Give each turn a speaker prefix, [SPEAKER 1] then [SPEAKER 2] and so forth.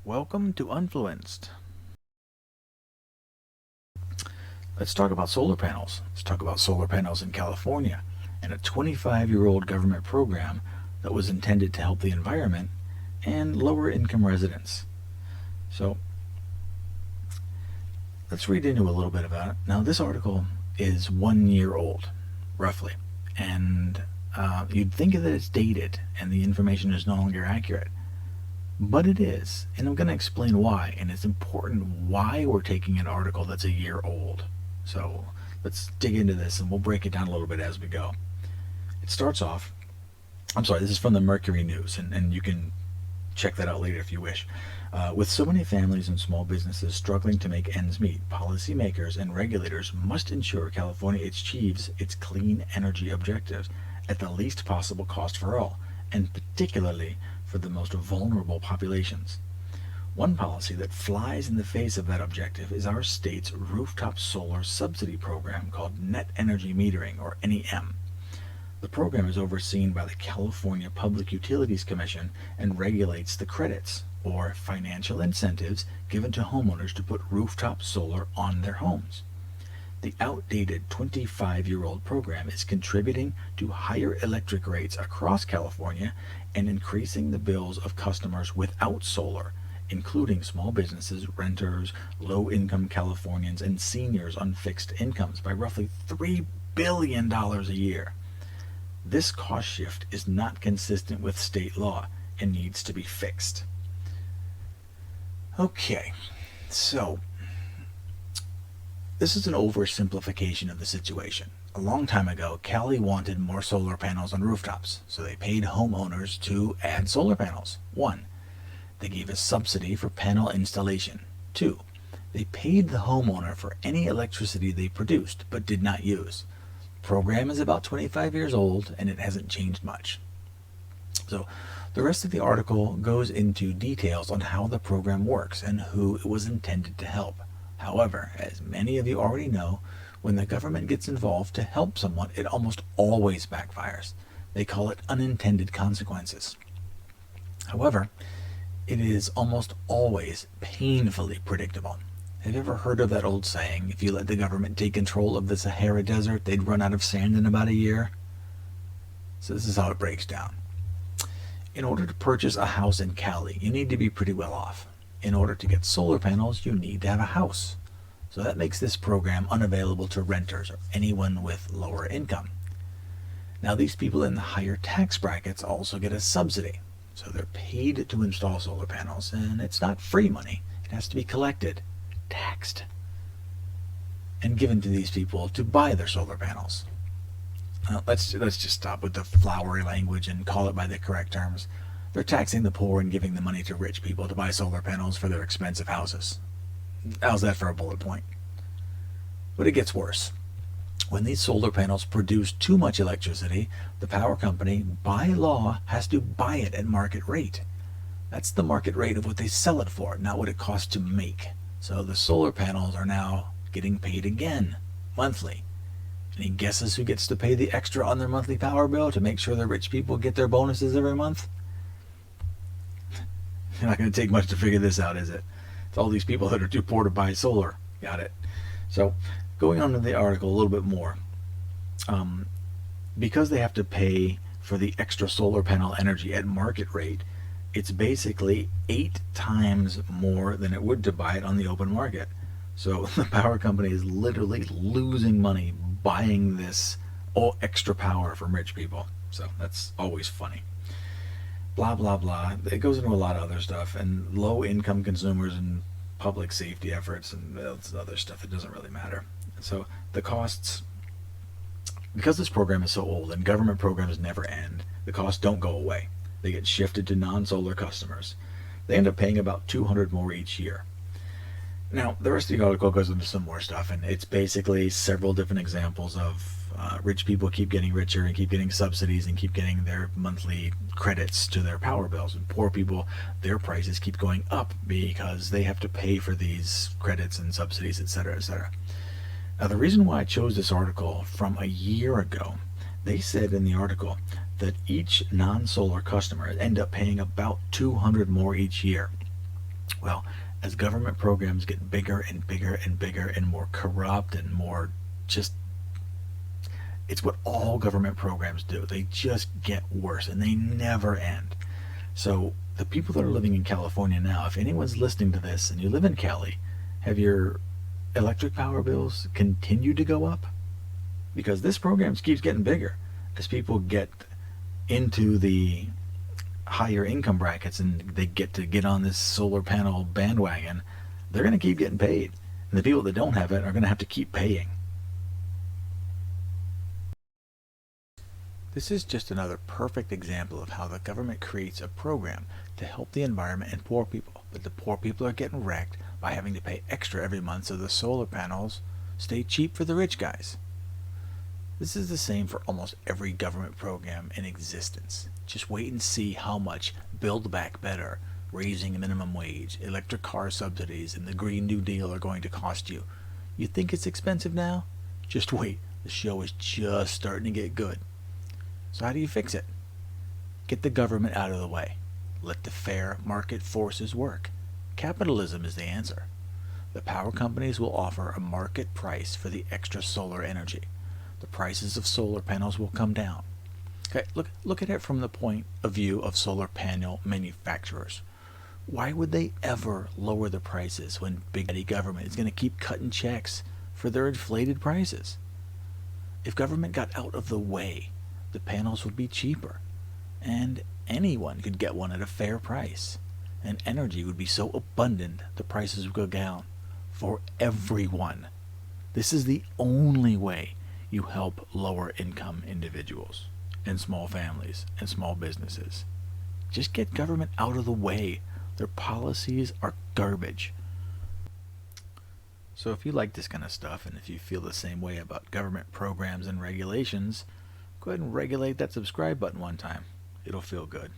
[SPEAKER 1] Welcome to Unfluenced. Let's talk about solar panels. Let's talk about solar panels in California and a 25-year-old government program that was intended to help the environment and lower income residents. So let's read into a little bit about it. Now, this article is 1 year old, roughly, and you'd think that it's dated and the information is no longer accurate. But it is, and I'm going to explain why, and it's important why we're taking an article that's a year old. So let's dig into this and we'll break it down a little bit as we go. It starts off, this is from the Mercury News, and you can check that out later if you wish. With so many families and small businesses struggling to make ends meet, policymakers and regulators must ensure California achieves its clean energy objectives at the least possible cost for all, and particularly for the most vulnerable populations. One policy that flies in the face of that objective is our state's rooftop solar subsidy program called Net Energy Metering, or NEM. The program is overseen by the California Public Utilities Commission and regulates the credits, or financial incentives, given to homeowners to put rooftop solar on their homes. The outdated 25-year-old program is contributing to higher electric rates across California and increasing the bills of customers without solar, including small businesses, renters, low-income Californians, and seniors on fixed incomes by roughly $3 billion a year. This cost shift is not consistent with state law and needs to be fixed. Okay, so this is an oversimplification of the situation. A long time ago, Cali wanted more solar panels on rooftops, so they paid homeowners to add solar panels. 1. They gave a subsidy for panel installation. 2. They paid the homeowner for any electricity they produced but did not use. The program is about 25 years old and it hasn't changed much. So the rest of the article goes into details on how the program works and who it was intended to help. However, as many of you already know, when the government gets involved to help someone, it almost always backfires. They call it unintended consequences. However, it is almost always painfully predictable. Have you ever heard of that old saying, if you let the government take control of the Sahara Desert, they'd run out of sand in about a year? So this is how it breaks down. In order to purchase a house in Cali, you need to be pretty well off. In order to get solar panels, you need to have a house. So that makes this program unavailable to renters or anyone with lower income. Now, these people in the higher tax brackets also get a subsidy. So they're paid to install solar panels, and it's not free money. It has to be collected, taxed, and given to these people to buy their solar panels. Now, let's just stop with the flowery language and call it by the correct terms. They're taxing the poor and giving the money to rich people to buy solar panels for their expensive houses. How's that for a bullet point? But it gets worse. When these solar panels produce too much electricity, the power company, by law, has to buy it at market rate. That's the market rate of what they sell it for, not what it costs to make. So the solar panels are now getting paid again, monthly. Any guesses who gets to pay the extra on their monthly power bill to make sure the rich people get their bonuses every month? It's not going to take much to figure this out, is it? It's all these people that are too poor to buy solar. Got it. So going on to the article a little bit more. Because they have to pay for the extra solar panel energy at market rate, it's basically 8 times more than it would to buy it on the open market. So the power company is literally losing money buying this extra power from rich people. So that's always funny. Blah, blah, blah. It goes into a lot of other stuff, and low-income consumers and public safety efforts and other stuff that doesn't really matter. So the costs, because this program is so old and government programs never end, the costs don't go away. They get shifted to non-solar customers. They end up paying about $200 more each year. Now, the rest of the article goes into some more stuff, and it's basically several different examples of rich people keep getting richer and keep getting subsidies and keep getting their monthly credits to their power bills. And poor people, their prices keep going up because they have to pay for these credits and subsidies, etc., etc. Now, the reason why I chose this article from a year ago, they said in the article that each non-solar customer end up paying about $200 more each year. Well, as government programs get bigger and bigger and bigger and more corrupt and more just, it's what all government programs do. They just get worse and they never end. So, the people that are living in California now, if anyone's listening to this and you live in Cali, have your electric power bills continued to go up? Because this program keeps getting bigger as people get into the higher income brackets and they get on this solar panel bandwagon. They're going to keep getting paid, and the people that don't have it are going to have to keep paying. This is just another perfect example of how the government creates a program to help the environment and poor people, but the poor people are getting wrecked by having to pay extra every month so the solar panels stay cheap for the rich guys. This is the same for almost every government program in existence. Just wait and see how much Build Back Better, raising the minimum wage, electric car subsidies, and the Green New Deal are going to cost you. You think it's expensive now? Just wait. The show is just starting to get good. So how do you fix it? Get the government out of the way. Let the fair market forces work. Capitalism is the answer. The power companies will offer a market price for the extra solar energy. The prices of solar panels will come down. Okay, look at it from the point of view of solar panel manufacturers. Why would they ever lower the prices when big daddy government is going to keep cutting checks for their inflated prices? If government got out of the way, the panels would be cheaper, and anyone could get one at a fair price, and energy would be so abundant the prices would go down for everyone. This is the only way you help lower income individuals and small families and small businesses. Just get government out of the way. Their policies are garbage. So if you like this kind of stuff, and if you feel the same way about government programs and regulations, go ahead and regulate that subscribe button one time. It'll feel good.